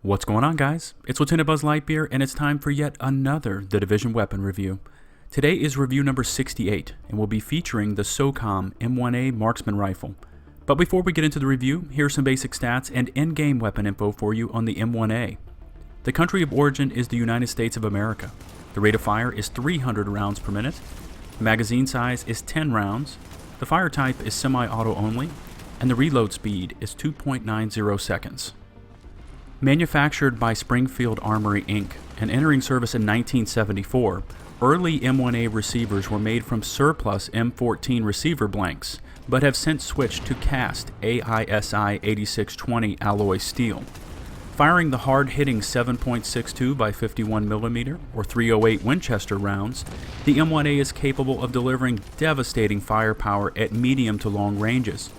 What's going on, guys? It's LtBuzzLitebeer, and it's time for yet another The Division weapon review. Today is review number 68, and we'll be featuring the SOCOM M1A Marksman Rifle. But before we get into the review, here are some basic stats and in-game weapon info for you on the M1A. The country of origin is the United States of America. The rate of fire is 300 rounds per minute. The magazine size is 10 rounds. The fire type is semi-auto only, and the reload speed is 2.90 seconds. Manufactured by Springfield Armory Inc. and entering service in 1974, early M1A receivers were made from surplus M14 receiver blanks, but have since switched to cast AISI 8620 alloy steel. Firing the hard-hitting 7.62 by 51mm or 308 Winchester rounds, the M1A is capable of delivering devastating firepower at medium to long ranges.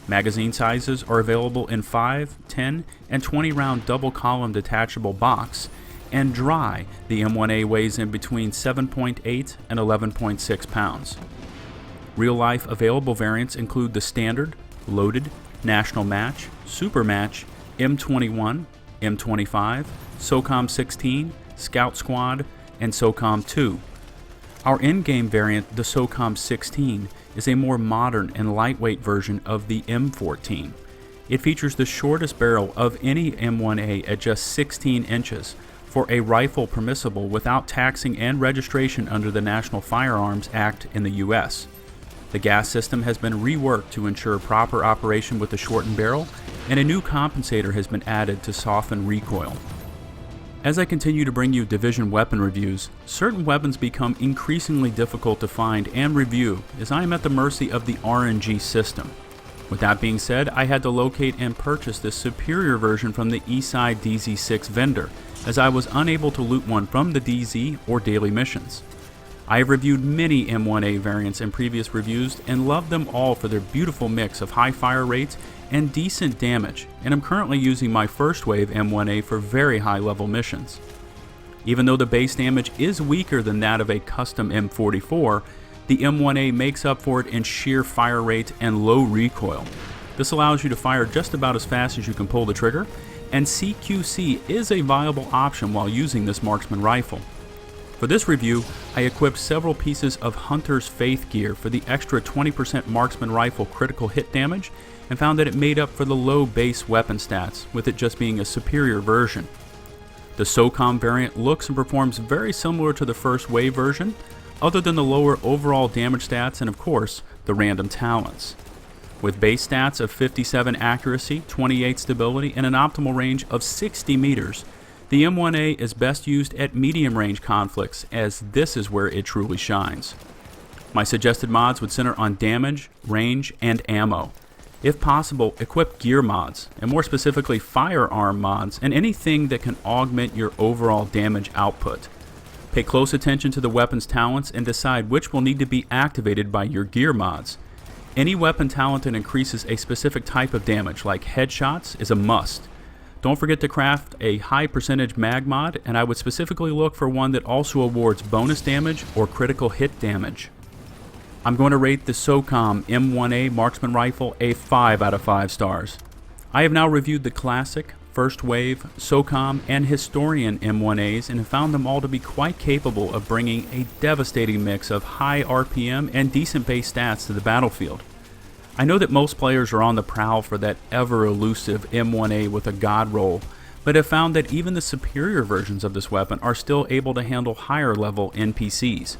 Magazine sizes are available in 5, 10, and 20 round double column detachable box, and dry, the M1A weighs in between 7.8 and 11.6 pounds. Real life available variants include the Standard, Loaded, National Match, Super Match, M21, M25, SOCOM 16, Scout Squad, and SOCOM 2. Our in-game variant, the SOCOM 16, is a more modern and lightweight version of the M14. It features the shortest barrel of any M1A at just 16 inches for a rifle permissible without taxing and registration under the National Firearms Act in the US. The gas system has been reworked to ensure proper operation with the shortened barrel, and a new compensator has been added to soften recoil. As I continue to bring you Division weapon reviews, certain weapons become increasingly difficult to find and review as I am at the mercy of the RNG system. With that being said, I had to locate and purchase this superior version from the Eastside DZ6 vendor, as I was unable to loot one from the DZ or daily missions. I have reviewed many M1A variants in previous reviews and love them all for their beautiful mix of high fire rates and decent damage, and I'm currently using my first wave M1A for very high level missions. Even though the base damage is weaker than that of a custom M44, the M1A makes up for it in sheer fire rate and low recoil. This allows you to fire just about as fast as you can pull the trigger, and CQC is a viable option while using this marksman rifle. For this review, I equipped several pieces of Hunter's Faith gear for the extra 20% marksman rifle critical hit damage, and found that it made up for the low base weapon stats, with it just being a superior version. The SOCOM variant looks and performs very similar to the first wave version, other than the lower overall damage stats and of course, the random talents. With base stats of 57 accuracy, 28 stability, and an optimal range of 60 meters, the M1A is best used at medium range conflicts, as this is where it truly shines. My suggested mods would center on damage, range, and ammo. If possible, equip gear mods, and more specifically firearm mods, and anything that can augment your overall damage output. Pay close attention to the weapon's talents and decide which will need to be activated by your gear mods. Any weapon talent that increases a specific type of damage, like headshots, is a must. Don't forget to craft a high percentage mag mod, and I would specifically look for one that also awards bonus damage or critical hit damage. I'm going to rate the SOCOM M1A Marksman Rifle a 5 out of 5 stars. I have now reviewed the classic, first wave, SOCOM, and Historian M1As and have found them all to be quite capable of bringing a devastating mix of high RPM and decent base stats to the battlefield. I know that most players are on the prowl for that ever-elusive M1A with a god roll, but have found that even the superior versions of this weapon are still able to handle higher level NPCs.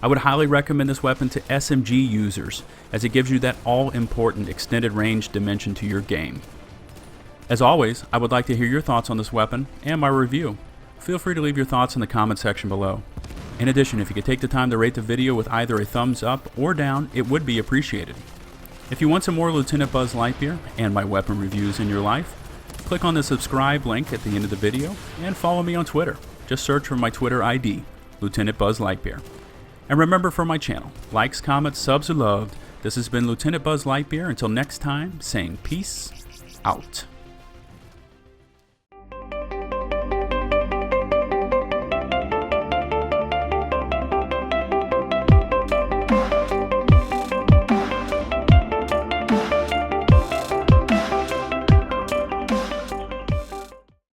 I would highly recommend this weapon to SMG users, as it gives you that all-important extended range dimension to your game. As always, I would like to hear your thoughts on this weapon and my review. Feel free to leave your thoughts in the comment section below. In addition, if you could take the time to rate the video with either a thumbs up or down, it would be appreciated. If you want some more LtBuzzLitebeer and my weapon reviews in your life, click on the subscribe link at the end of the video and follow me on Twitter. Just search for my Twitter ID, LtBuzzLitebeer. And remember, for my channel, likes, comments, subs are loved. This has been LtBuzzLitebeer. Until next time, saying peace out.